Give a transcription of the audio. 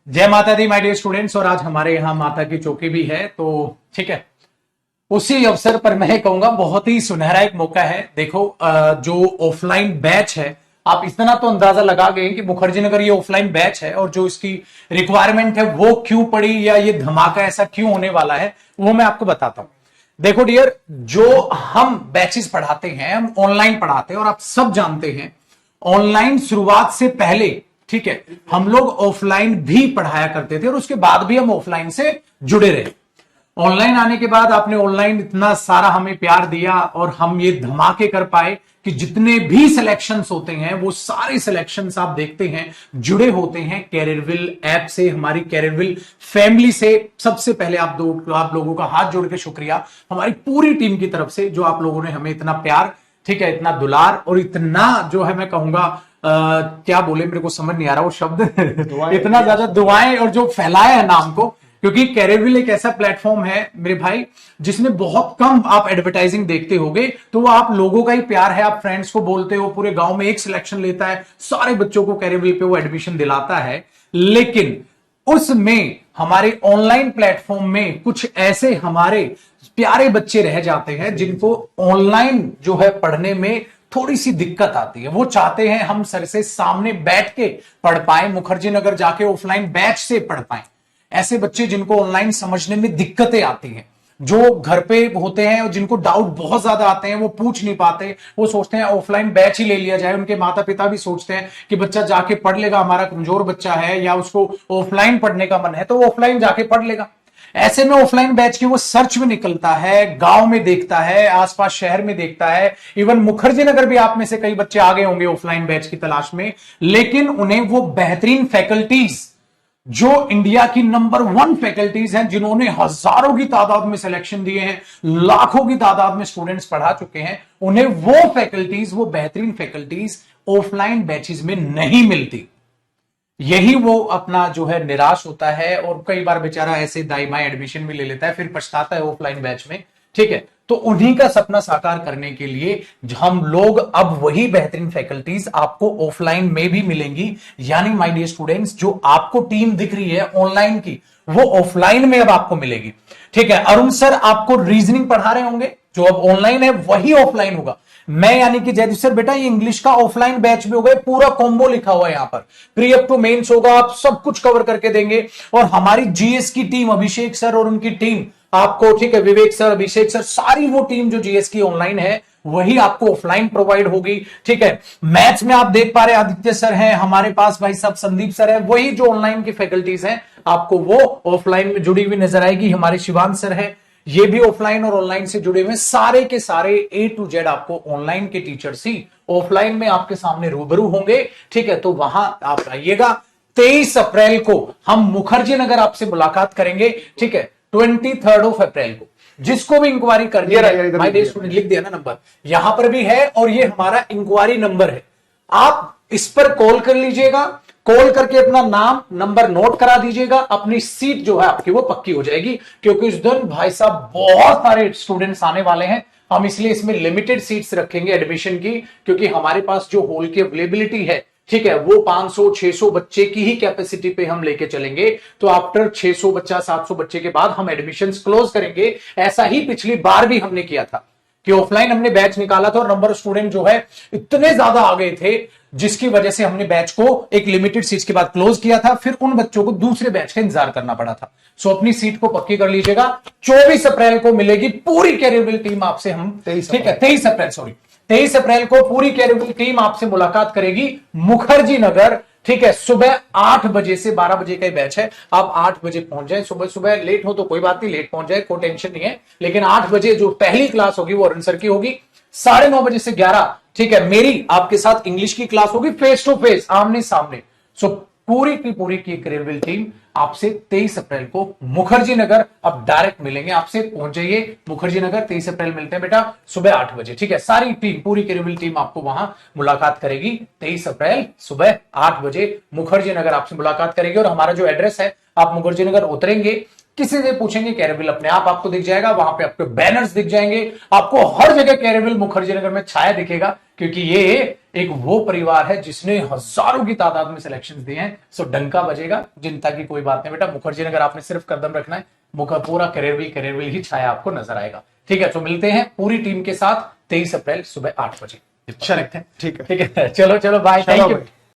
जय माता दी my dear students. और आज हमारे यहाँ माता की चौकी भी है, तो ठीक है, उसी अवसर पर मैं कहूंगा बहुत ही सुनहरा एक मौका है। देखो जो ऑफलाइन बैच है, आप इतना तो अंदाजा लगा गए कि मुखर्जी नगर ये ऑफलाइन बैच है और जो इसकी रिक्वायरमेंट है वो क्यों पड़ी या ये धमाका ऐसा क्यों होने वाला है, वो मैं आपको बताता हूं। देखो डियर, जो हम बैचेस पढ़ाते हैं हम ऑनलाइन पढ़ाते हैं और आप सब जानते हैं ऑनलाइन शुरुआत से पहले, ठीक है, हम लोग ऑफलाइन भी पढ़ाया करते थे और उसके बाद भी हम ऑफलाइन से जुड़े रहे। ऑनलाइन आने के बाद आपने ऑनलाइन इतना सारा हमें प्यार दिया और हम ये धमाके कर पाए कि जितने भी सिलेक्शन्स होते हैं वो सारे सिलेक्शंस आप देखते हैं जुड़े होते हैं कैरियरविल ऐप से, हमारी कैरियरविल फैमिली से। सबसे पहले आप लोगों का हाथ जोड़ के शुक्रिया हमारी पूरी टीम की तरफ से, जो आप लोगों ने हमें इतना प्यार, ठीक है, इतना दुलार और इतना जो है मैं कहूंगा क्या बोले, मेरे को समझ नहीं आ रहा वो शब्द इतना ज्यादा दुआएं और जो फैलाया है नाम को। क्योंकि कैरियरविल एक ऐसा प्लेटफॉर्म है मेरे भाई जिसमें बहुत कम आप एडवर्टाइजिंग देखते होगे, तो वो आप लोगों का ही प्यार है। आप फ्रेंड्स को बोलते हो, पूरे गांव में एक सिलेक्शन लेता है, सारे बच्चों को कैरियरविल पे वो एडमिशन दिलाता है। लेकिन उसमें हमारे ऑनलाइन प्लेटफॉर्म में कुछ ऐसे हमारे प्यारे बच्चे रह जाते हैं जिनको ऑनलाइन जो है पढ़ने में थोड़ी सी दिक्कत आती है। वो चाहते हैं हम सर से सामने बैठ के पढ़ पाए, मुखर्जी नगर जाके ऑफलाइन बैच से पढ़ पाए। ऐसे बच्चे जिनको ऑनलाइन समझने में दिक्कतें आती हैं, जो घर पे होते हैं और जिनको डाउट बहुत ज्यादा आते हैं, वो पूछ नहीं पाते, वो सोचते हैं ऑफलाइन बैच ही ले लिया जाए। उनके माता पिता भी सोचते हैं कि बच्चा जाके पढ़ लेगा, हमारा कमजोर बच्चा है या उसको ऑफलाइन पढ़ने का मन है तो वो ऑफलाइन जाके पढ़ लेगा। ऐसे में ऑफलाइन बैच की वो सर्च में निकलता है, गांव में देखता है, आसपास शहर में देखता है। इवन मुखर्जी नगर भी आप में से कई बच्चे आ गए होंगे ऑफलाइन बैच की तलाश में, लेकिन उन्हें वो बेहतरीन फैकल्टीज, जो इंडिया की नंबर 1 फैकल्टीज हैं, जिन्होंने हजारों की तादाद में सिलेक्शन दिए हैं, लाखों की तादाद में स्टूडेंट्स पढ़ा चुके हैं, उन्हें वो फैकल्टीज, वो बेहतरीन फैकल्टीज ऑफलाइन बैचेस में नहीं मिलती। यही वो अपना जो है निराश होता है और कई बार बेचारा ऐसे दाई माई एडमिशन भी ले लेता है, फिर पछताता है ऑफलाइन बैच में, ठीक है। तो उन्हीं का सपना साकार करने के लिए हम लोग अब वही बेहतरीन फैकल्टीज आपको ऑफलाइन में भी मिलेंगी। यानी माय डियर स्टूडेंट्स, जो आपको टीम दिख रही है ऑनलाइन की, वो ऑफलाइन में अब आपको मिलेगी, ठीक है। अरुण सर आपको रीजनिंग पढ़ा रहे होंगे, जो अब ऑनलाइन है वही ऑफलाइन होगा। मैं यानी कि जयदीप सर, बेटा ये इंग्लिश का ऑफलाइन बैच भी होगा, पूरा कॉम्बो लिखा हुआ है यहां पर, प्री अप टू मेंस होगा, आप सब कुछ कवर करके देंगे। और हमारी जीएस की टीम, अभिषेक सर और उनकी टीम आपको, ठीक है, विवेक सर, अभिषेक सर, सारी वो टीम जो जीएस की ऑनलाइन है वही आपको ऑफलाइन प्रोवाइड होगी, ठीक है। मैथ्स में आप देख पा रहे आदित्य सर हैं हमारे पास, भाई साहब संदीप सर है, वही जो ऑनलाइन की फैकल्टीज हैं आपको वो ऑफलाइन में जुड़ी हुई नजर आएगी। हमारे शिवान सर है, ये भी ऑफलाइन और ऑनलाइन से जुड़े हुए, सारे के सारे ए टू जेड आपको ऑनलाइन के टीचर्स ही ऑफलाइन में आपके सामने रूबरू होंगे, ठीक है। तो वहां आप आइएगा। 23 अप्रैल को हम मुखर्जी नगर आपसे मुलाकात करेंगे, ठीक है, 23 अप्रैल को। जिसको भी इंक्वायरी करनी है, माय डियर स्टूडेंट, लिख दिया ना नंबर, यहां पर भी है और ये हमारा इंक्वायरी नंबर है, आप इस पर कॉल कर लीजिएगा। कॉल करके अपना नाम नंबर नोट करा दीजिएगा, अपनी सीट जो है आपकी वो पक्की हो जाएगी। क्योंकि उस दिन भाई साहब बहुत सारे स्टूडेंट्स आने वाले हैं, हम इसलिए इसमें लिमिटेड सीट्स रखेंगे एडमिशन की, क्योंकि हमारे पास जो हॉल की अवेलेबिलिटी है, ठीक है, वो 500-600 बच्चे की ही कैपेसिटी पे हम लेके चलेंगे। तो आफ्टर 600 बच्चा, 700 बच्चे के बाद हम एडमिशंस क्लोज करेंगे। ऐसा ही पिछली बार भी हमने किया था कि ऑफलाइन हमने बैच निकाला था और नंबर ऑफ स्टूडेंट जो है इतने ज्यादा आ गए थे, जिसकी वजह से हमने बैच को एक लिमिटेड सीट्स के बाद क्लोज किया था। फिर उन बच्चों को दूसरे बैच का इंतजार करना पड़ा था। सो अपनी सीट को पक्की कर लीजिएगा। 24 अप्रैल को मिलेगी पूरी कैरियरविल टीम आपसे, हम ठीक है 23 अप्रैल को पूरी कैरियरविल टीम आपसे मुलाकात करेगी मुखर्जी नगर, ठीक है। सुबह 8 बजे से 12 बजे का बैच है। आप 8 बजे पहुंच जाए, सुबह सुबह, लेट हो तो कोई बात नहीं, लेट पहुंच जाए, कोई टेंशन नहीं है। लेकिन 8 बजे जो पहली क्लास होगी वो अरुण सर की होगी। 9:30 बजे से 11, ठीक है, मेरी आपके साथ इंग्लिश की क्लास होगी, फेस टू फेस, आमने सामने। सो पूरी की कैरियरविल टीम आपसे 23 अप्रैल को मुखर्जी नगर अब डायरेक्ट मिलेंगे आपसे। पहुंच जाइए मुखर्जी नगर, 23 अप्रैल मिलते हैं बेटा सुबह 8 बजे, ठीक है। सारी टीम, पूरी कैरियरविल टीम आपको वहां मुलाकात करेगी 23 अप्रैल सुबह 8 बजे मुखर्जी नगर आपसे मुलाकात करेगी। और हमारा जो एड्रेस है, आप मुखर्जी नगर उतरेंगे, किसी से पूछेंगे कैरेबिल अपने आप आपको दिख जाएगा, वहां पे आपको बैनर्स दिख जाएंगे, आपको हर जगह कैरेबिल मुखर्जी नगर में छाया दिखेगा, क्योंकि ये एक वो परिवार है जिसने हजारों की तादाद में सिलेक्शन दिए हैं। सो डंका बजेगा, चिंता की कोई बात नहीं बेटा, मुखर्जी नगर आपने सिर्फ कदम रखना है, पूरा कैरेबिल ही छाया आपको नजर आएगा। ठीक है, तो मिलते हैं पूरी टीम के साथ 23 अप्रैल सुबह 8 बजे। चलिए, ठीक है। ठीक है, चलो बाय, थैंक यू।